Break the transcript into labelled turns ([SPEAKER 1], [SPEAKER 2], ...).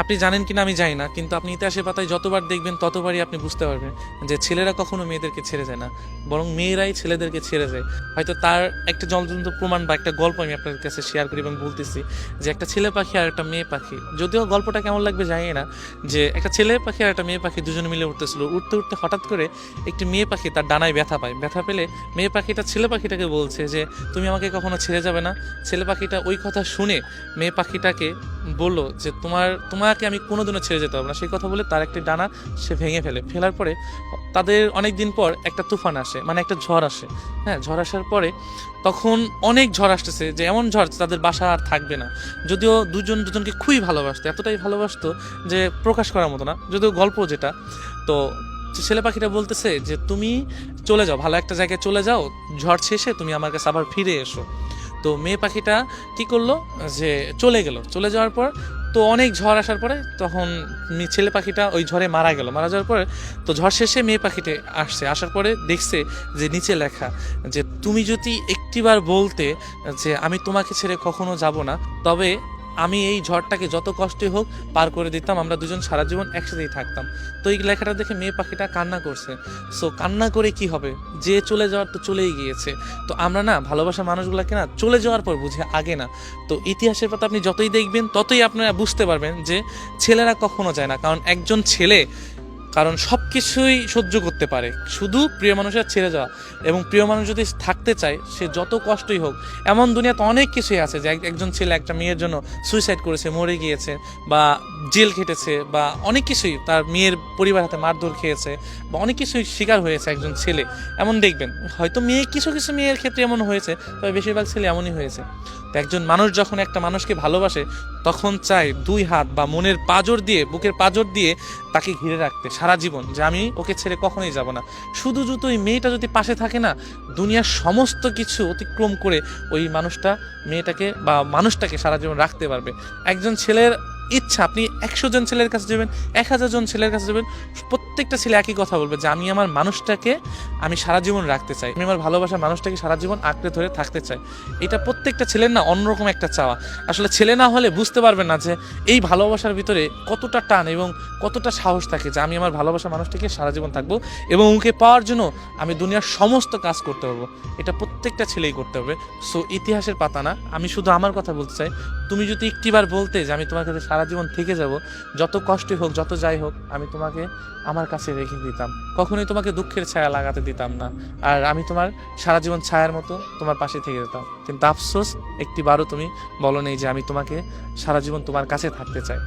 [SPEAKER 1] আপনি জানেন কিনা আমি জানি না, কিন্তু আপনি ইতিহাসের পাতায় যতবার দেখবেন ততবারই আপনি বুঝতে পারবেন যে ছেলেরা কখনো মেয়েদেরকে ছেড়ে যায় না, বরং মেয়েরাই ছেলেদেরকে ছেড়ে যায়। হয়তো তার একটা জ্বলন্ত প্রমাণ বা একটা গল্প আমি আপনাদের কাছে শেয়ার করি এবং বলতেছি যে একটা ছেলে পাখি আর একটা মেয়ে পাখি, যদিও গল্পটা কেমন লাগবে জানি না, যে একটা ছেলে পাখি আর একটা মেয়ে পাখি দুজনে মিলে উঠতেছিল, উঠতে উঠতে হঠাৎ করে একটি মেয়ে পাখি তার ডানায় ব্যথা পায়। ব্যথা পেলে মেয়ে পাখিটা ছেলে পাখিটাকে বলছে যে তুমি আমাকে কখনো ছেড়ে যাবে না। ছেলে পাখিটা ওই কথা শুনে মেয়ে পাখিটাকে বললো যে তোমাকে আমি কোনোদিনও ছেড়ে যেতে পারবো না। সেই কথা বলে তার একটি ডানা সে ভেঙে ফেলে। ফেলার পরে তাদের অনেক দিন পর একটা তুফান আসে, মানে একটা ঝড় আসে। হ্যাঁ, ঝড় আসার পরে তখন অনেক ঝড় আসতেছে, যে এমন ঝড় তাদের বাসা আর থাকবে না। যদিও দুজন দুজনকে খুবই ভালোবাসতো, এতটাই ভালোবাসতো যে প্রকাশ করার মতো না, যদিও গল্প যেটা। তো ছেলে পাখিটা বলতেছে যে তুমি চলে যাও, ভালো একটা জায়গায় চলে যাও, ঝড় শেষে তুমি আমার কাছে আবার ফিরে এসো। তো মেয়ে পাখিটা কি করলো, যে চলে গেল। চলে যাওয়ার পর তো অনেক ঝড় আসার পরে তখন ছেলে পাখিটা ওই ঝড়ে মারা গেল। মারা যাওয়ার পরে তো ঝড় শেষে মেয়ে পাখিটা আসছে, আসার পরে দেখছে যে নিচে লেখা যে তুমি যদি একটিবার বলতে যে আমি তোমাকে ছেড়ে কখনো যাব না, তবে আমি এই ঝড়টাকে যত কষ্টই হোক পার করে দিতাম, আমরা দুজন সারা জীবন একসাথেই থাকতাম। তো এই লেখাটা দেখে মেয়ে পাখিটা কান্না করছে। সো কান্না করে কি হবে, যে চলে যাওয়ার তো চলেই গিয়েছে। তো আমরা না ভালোবাসা মানুষগুলোকে না চলে যাওয়ার পর বুঝি, আগে না। তো ইতিহাসের পাতা আপনি যতই দেখবেন ততই আপনারা বুঝতে পারবেন যে ছেলেরা কখনো যায় না, কারণ একজন ছেলে কারণ সব কিছুই সহ্য করতে পারে, শুধু প্রিয় মানুষের ছেড়ে যাওয়া। এবং প্রিয় মানুষ যদি থাকতে চায়, সে যত কষ্টই হোক, এমন দুনিয়াতে অনেক কিছুই আছে যে একজন ছেলে একটা মেয়ের জন্য সুইসাইড করেছে, মরে গিয়েছে, বা জেল খেটেছে, বা অনেক কিছুই তার মেয়ের পরিবার হাতে মারধর খেয়েছে, বা অনেক কিছুই শিকার হয়েছে একজন ছেলে। এমন দেখবেন হয়তো মেয়ে কিছু কিছু মেয়ের ক্ষেত্রে এমন হয়েছে, তবে বেশিরভাগ ছেলে এমনই হয়েছে। তো একজন মানুষ যখন একটা মানুষকে ভালোবাসে, তখন চায় দুই হাত বা মনের পাঁজর দিয়ে, বুকের পাঁজর দিয়ে তাকে ঘিরে রাখতে সারা জীবন, যে আমি ওকে ছেড়ে কখনোই যাব না। শুধু যদি ওই মেয়েটা যদি পাশে থাকে না, দুনিয়ার সমস্ত কিছু অতিক্রম করে ওই মানুষটা মেয়েটাকে বা মানুষটাকে সারা জীবন রাখতে পারবে। একজন ছেলের ইচ্ছা, আপনি 100 জন ছেলের কাছে যাবেন, 1000 জন ছেলের কাছে যাবেন, প্রত্যেকটা ছেলে একই কথা বলবে যে আমি আমার মানুষটাকে আমি সারা জীবন রাখতে চাই, আমি আমার ভালোবাসার মানুষটাকে সারা জীবন আঁকড়ে ধরে থাকতে চাই। এটা প্রত্যেকটা ছেলের না অন্যরকম একটা চাওয়া। আসলে ছেলে না হলে বুঝতে পারবেন না যে এই ভালোবাসার ভিতরে কতটা টান এবং কতটা সাহস থাকে, যে আমি আমার ভালোবাসার মানুষটাকে সারা জীবন থাকবো এবং ওকে পাওয়ার জন্য আমি দুনিয়ার সমস্ত কাজ করতে পারবো। এটা প্রত্যেকটা ছেলেই করতে হবে। সো ইতিহাসের পাতা না, আমি শুধু আমার কথা বলতে চাই। তুমি যদি একটিবার বলতে যে আমি তোমার কাছে সারা জীবন থেকে যাব, যত কষ্টই হোক, যত যাই হোক, আমি তোমাকে আমার কাছে রেখে দিতাম, কখনোই তোমাকে দুঃখের ছায়া লাগাতে দিতাম না। আর আমি তোমার সারা জীবন ছায়ার মতো তোমার পাশে থেকে যেতাম। কিন্তু আফসোস, একটিবারও তুমি বলো নেই যে আমি তোমাকে সারা জীবন তোমার কাছে থাকতে চাই।